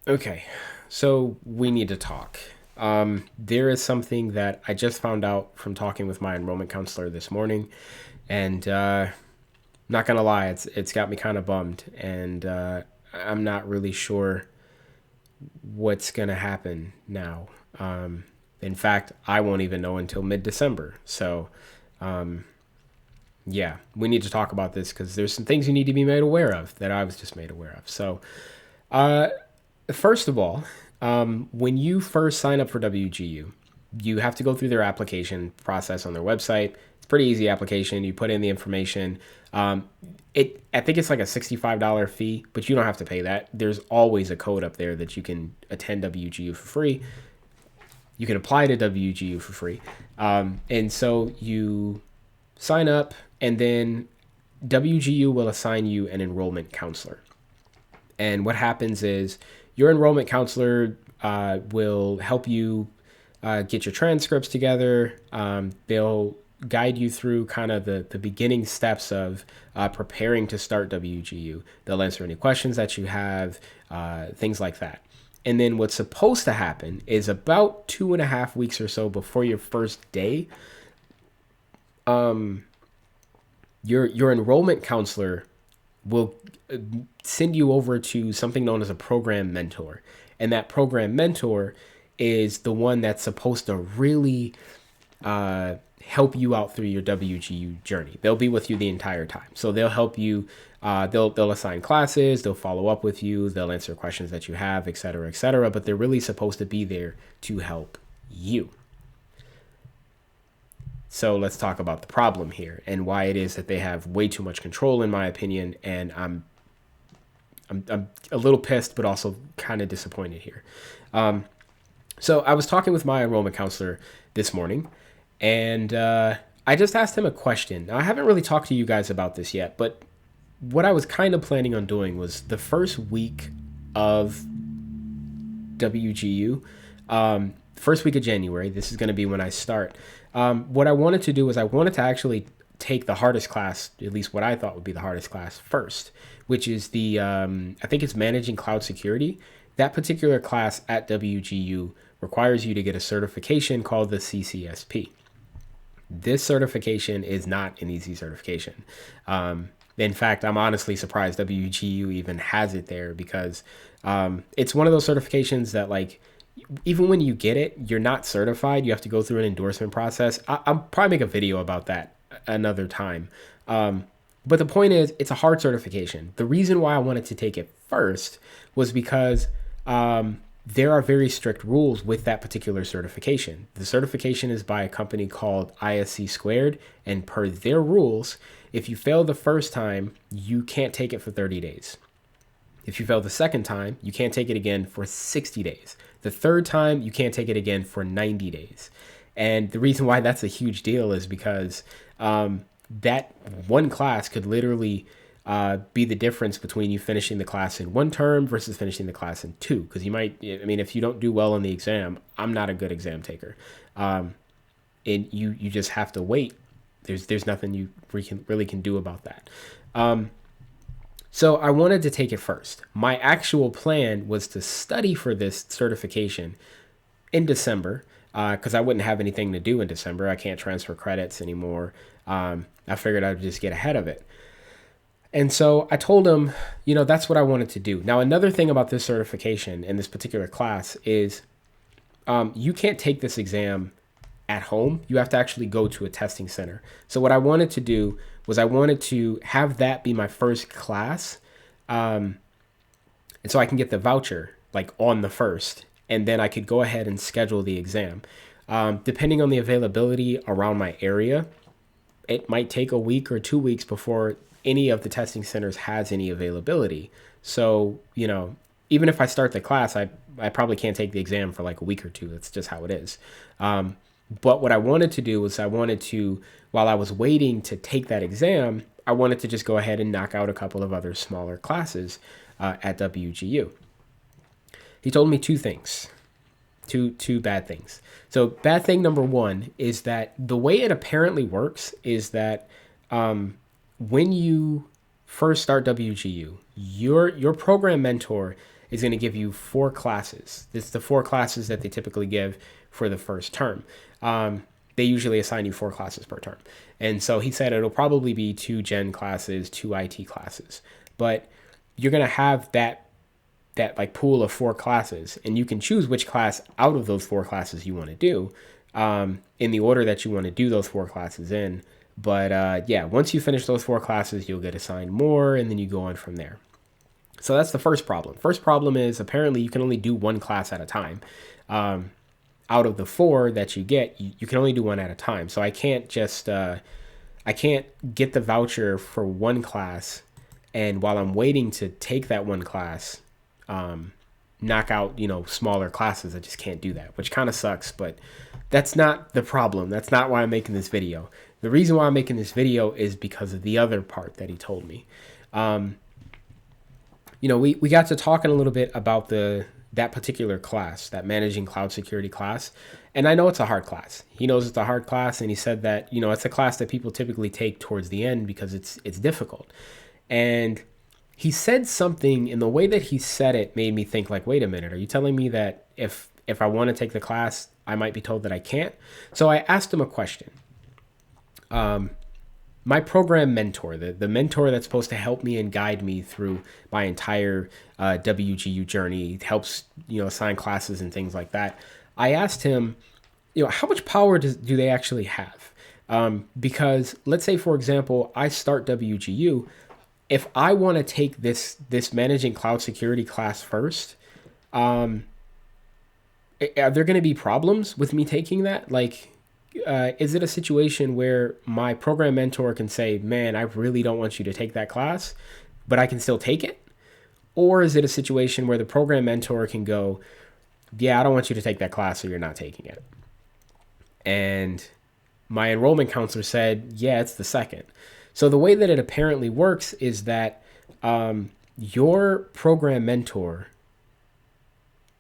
Okay, so we need to talk. There is something that I just found out from talking with my enrollment counselor this morning, and not gonna lie, it's got me kind of bummed, and I'm not really sure what's gonna happen now. In fact, I won't even know until mid-December. So, yeah, we need to talk about this because there's some things you need to be made aware of that I was just made aware of. So, first of all, when you first sign up for WGU, you have to go through their application process on their website. It's a pretty easy application. You put in the information. I think it's like a $65 fee, but you don't have to pay that. There's always a code up there that you can attend WGU for free. You can apply to WGU for free. And so you sign up, and then WGU will assign you an enrollment counselor. And what happens is your enrollment counselor will help you get your transcripts together. They'll guide you through kind of the beginning steps of preparing to start WGU. They'll answer any questions that you have, things like that. And then what's supposed to happen is about 2.5 weeks or so before your first day, your enrollment counselor will send you over to something known as a program mentor. And that program mentor is the one that's supposed to really help you out through your WGU journey. They'll be with you the entire time. So they'll help you. They'll assign classes. They'll follow up with you. They'll answer questions that you have, et cetera, et cetera. But they're really supposed to be there to help you. So let's talk about the problem here and why it is that they have way too much control, in my opinion. And I'm a little pissed, but also kind of disappointed here. So I was talking with my enrollment counselor this morning, and I just asked him a question. Now, I haven't really talked to you guys about this yet, but what I was kind of planning on doing was the first week of WGU, first week of January. This is going to be when I start. What I wanted to do is I wanted to actually take the hardest class, at least what I thought would be the hardest class first, which is the, I think it's managing cloud security. That particular class at WGU requires you to get a certification called the CCSP. This certification is not an easy certification. In fact, I'm honestly surprised WGU even has it there because it's one of those certifications that, like, even when you get it, you're not certified. You have to go through an endorsement process. I'll probably make a video about that another time. But the point is, it's a hard certification. The reason why I wanted to take it first was because there are very strict rules with that particular certification. The certification is by a company called ISC Squared, and per their rules, if you fail the first time, you can't take it for 30 days. If you fail the second time, you can't take it again for 60 days. The third time, you can't take it again for 90 days. And the reason why that's a huge deal is because that one class could literally be the difference between you finishing the class in one term versus finishing the class in two. Because you might, I mean, if you don't do well on the exam, I'm not a good exam taker. And you just have to wait. There's nothing you really can do about that. So I wanted to take it first. My actual plan was to study for this certification in December because I wouldn't have anything to do in December. I can't transfer credits anymore. I figured I'd just get ahead of it. And so I told him, that's what I wanted to do. Now, another thing about this certification in this particular class is you can't take this exam at home. You have to actually go to a testing center. So what I wanted to do was I wanted to have that be my first class. And so I can get the voucher like on the first, and then I could go ahead and schedule the exam. Depending on the availability around my area, it might take a week or 2 weeks before any of the testing centers has any availability. So, even if I start the class, I probably can't take the exam for like a week or two. That's just how it is. But what I wanted to do was while I was waiting to take that exam, I wanted to just go ahead and knock out a couple of other smaller classes at WGU. He told me two things, two bad things. So bad thing number one is that the way it apparently works is that when you first start WGU, your program mentor is going to give you 4 classes. It's the 4 classes that they typically give for the first term. They usually assign you 4 classes per term. And so he said it'll probably be 2 gen classes, 2 IT classes. But you're going to have that like pool of 4 classes, and you can choose which class out of those 4 classes you want to do in the order that you want to do those 4 classes in. But yeah, once you finish those 4 classes, you'll get assigned more, and then you go on from there. So that's the first problem. First problem is apparently you can only do 1 class at a time. Out of the 4 that you get, you can only do 1 at a time. So I can't just I can't get the voucher for 1 class, and while I'm waiting to take that 1 class, knock out smaller classes. I just can't do that, which kind of sucks. But that's not the problem. That's not why I'm making this video. The reason why I'm making this video is because of the other part that he told me. We got to talking a little bit about that particular class, that managing cloud security class. And I know it's a hard class. He knows it's a hard class, and he said that, it's a class that people typically take towards the end because it's difficult. And he said something in the way that he said it made me think like, wait a minute, are you telling me that if I want to take the class, I might be told that I can't? So I asked him a question. My program mentor, the mentor that's supposed to help me and guide me through my entire WGU journey, helps assign classes and things like that. I asked him, how much power do they actually have? Because let's say, for example, I start WGU. If I want to take this managing cloud security class first, are there going to be problems with me taking that? Like, is it a situation where my program mentor can say, man, I really don't want you to take that class, but I can still take it? Or is it a situation where the program mentor can go, yeah, I don't want you to take that class, so you're not taking it? And my enrollment counselor said, yeah, it's the second. So the way that it apparently works is that your program mentor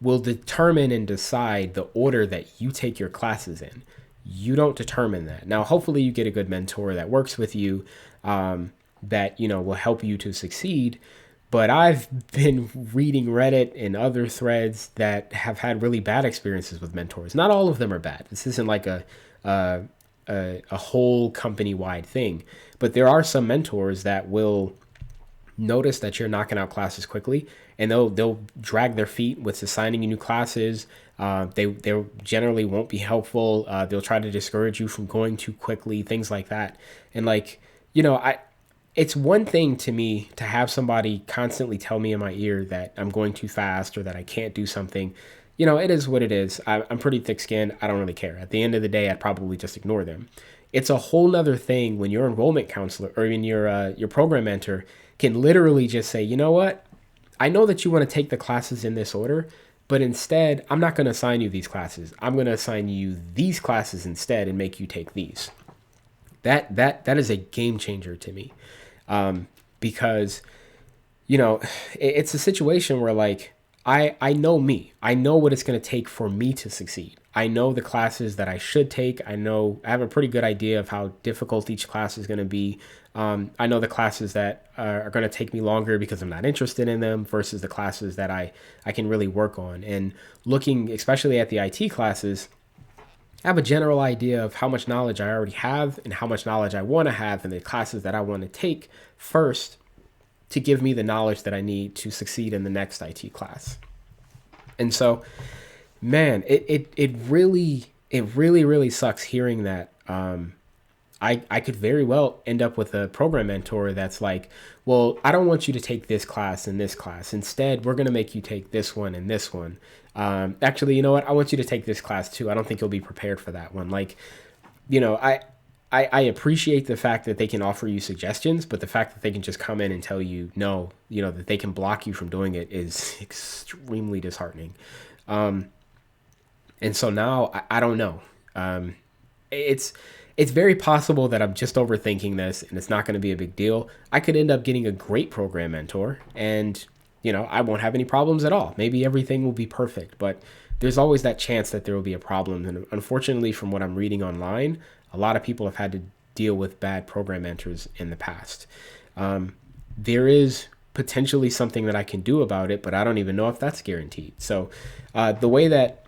will determine and decide the order that you take your classes in. You don't determine that. Now, hopefully you get a good mentor that works with you, that, will help you to succeed. But I've been reading Reddit and other threads that have had really bad experiences with mentors. Not all of them are bad. This isn't like a whole company-wide thing. But there are some mentors that will notice that you're knocking out classes quickly, and they'll drag their feet with assigning you new classes. They generally won't be helpful. They'll try to discourage you from going too quickly, things like that. And it's one thing to me to have somebody constantly tell me in my ear that I'm going too fast or that I can't do something. It is what it is. I'm pretty thick-skinned. I don't really care. At the end of the day, I'd probably just ignore them. It's a whole nother thing when your enrollment counselor or even your program mentor can literally just say, you know what? I know that you want to take the classes in this order, but instead, I'm not going to assign you these classes. I'm going to assign you these classes instead and make you take these. That is a game changer to me, because it's a situation where like I know me. I know what it's going to take for me to succeed. I know the classes that I should take. I have a pretty good idea of how difficult each class is going to be. I know the classes that are going to take me longer because I'm not interested in them versus the classes that I can really work on. And looking especially at the IT classes, I have a general idea of how much knowledge I already have and how much knowledge I want to have in the classes that I want to take first to give me the knowledge that I need to succeed in the next IT class. And so, man, it really sucks hearing that. I could very well end up with a program mentor that's like, well, I don't want you to take this class and this class. Instead, we're going to make you take this one and this one. Actually, you know what? I want you to take this class too. I don't think you'll be prepared for that one. Like, I appreciate the fact that they can offer you suggestions, but the fact that they can just come in and tell you no, that they can block you from doing it is extremely disheartening. And so now I don't know. It's very possible that I'm just overthinking this and it's not going to be a big deal. I could end up getting a great program mentor and, I won't have any problems at all. Maybe everything will be perfect, but there's always that chance that there will be a problem. And unfortunately, from what I'm reading online, a lot of people have had to deal with bad program mentors in the past. there is potentially something that I can do about it, but I don't even know if that's guaranteed. So the way that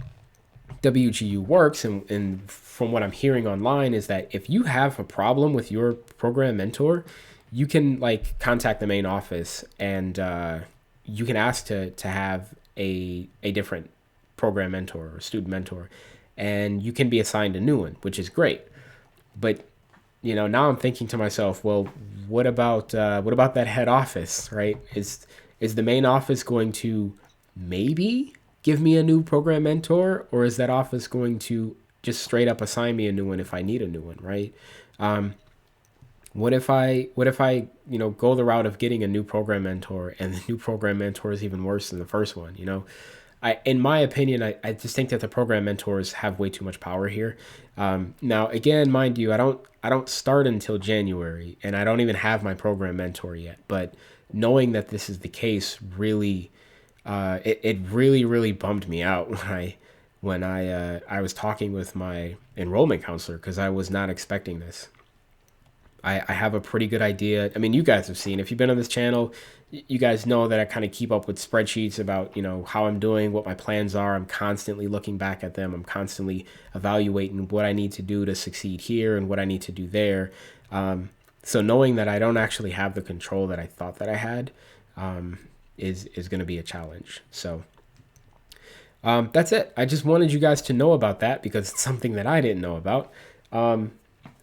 WGU works, and from what I'm hearing online, is that if you have a problem with your program mentor, you can like contact the main office, and you can ask to have a different program mentor or student mentor, and you can be assigned a new one, which is great. But now I'm thinking to myself, well, what about that head office, right? Is the main office going to maybe give me a new program mentor, or is that office going to just straight up assign me a new one if I need a new one, right? What if I go the route of getting a new program mentor, and the new program mentor is even worse than the first one? In my opinion, I just think that the program mentors have way too much power here. Now, again, mind you, I don't start until January, and I don't even have my program mentor yet. But knowing that this is the case really, it really really bummed me out when I was talking with my enrollment counselor, because I was not expecting this. I have a pretty good idea. I mean, you guys have seen, if you've been on this channel, you guys know that I kind of keep up with spreadsheets about, how I'm doing, what my plans are. I'm constantly looking back at them. I'm constantly evaluating what I need to do to succeed here and what I need to do there. So knowing that I don't actually have the control that I thought that I had, is going to be a challenge. So that's it. I just wanted you guys to know about that, because it's something that I didn't know about.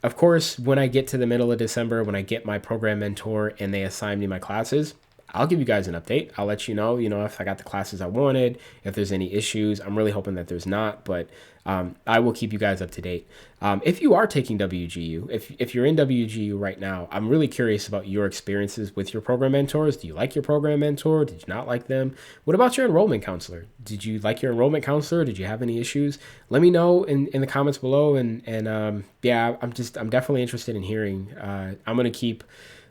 Of course, when I get to the middle of December, when I get my program mentor and they assign me my classes, I'll give you guys an update. I'll let you know, if I got the classes I wanted, if there's any issues. I'm really hoping that there's not, but I will keep you guys up to date. If you are taking WGU, if you're in WGU right now, I'm really curious about your experiences with your program mentors. Do you like your program mentor? Did you not like them? What about your enrollment counselor? Did you like your enrollment counselor? Did you have any issues? Let me know in the comments below. And yeah, I'm definitely interested in hearing. I'm going to keep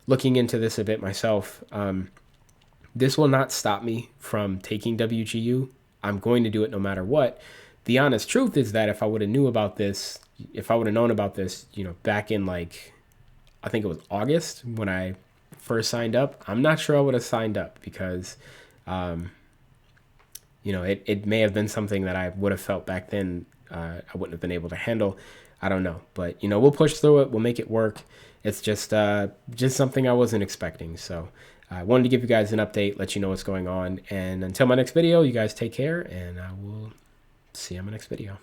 looking into this a bit myself. This will not stop me from taking WGU. I'm going to do it no matter what. The honest truth is that if I would have known about this, back in I think it was August when I first signed up, I'm not sure I would have signed up, because, it may have been something that I would have felt back then I wouldn't have been able to handle. I don't know, but we'll push through it. We'll make it work. It's just something I wasn't expecting. So I wanted to give you guys an update, let you know what's going on. And until my next video, you guys take care, and I will see you in my next video.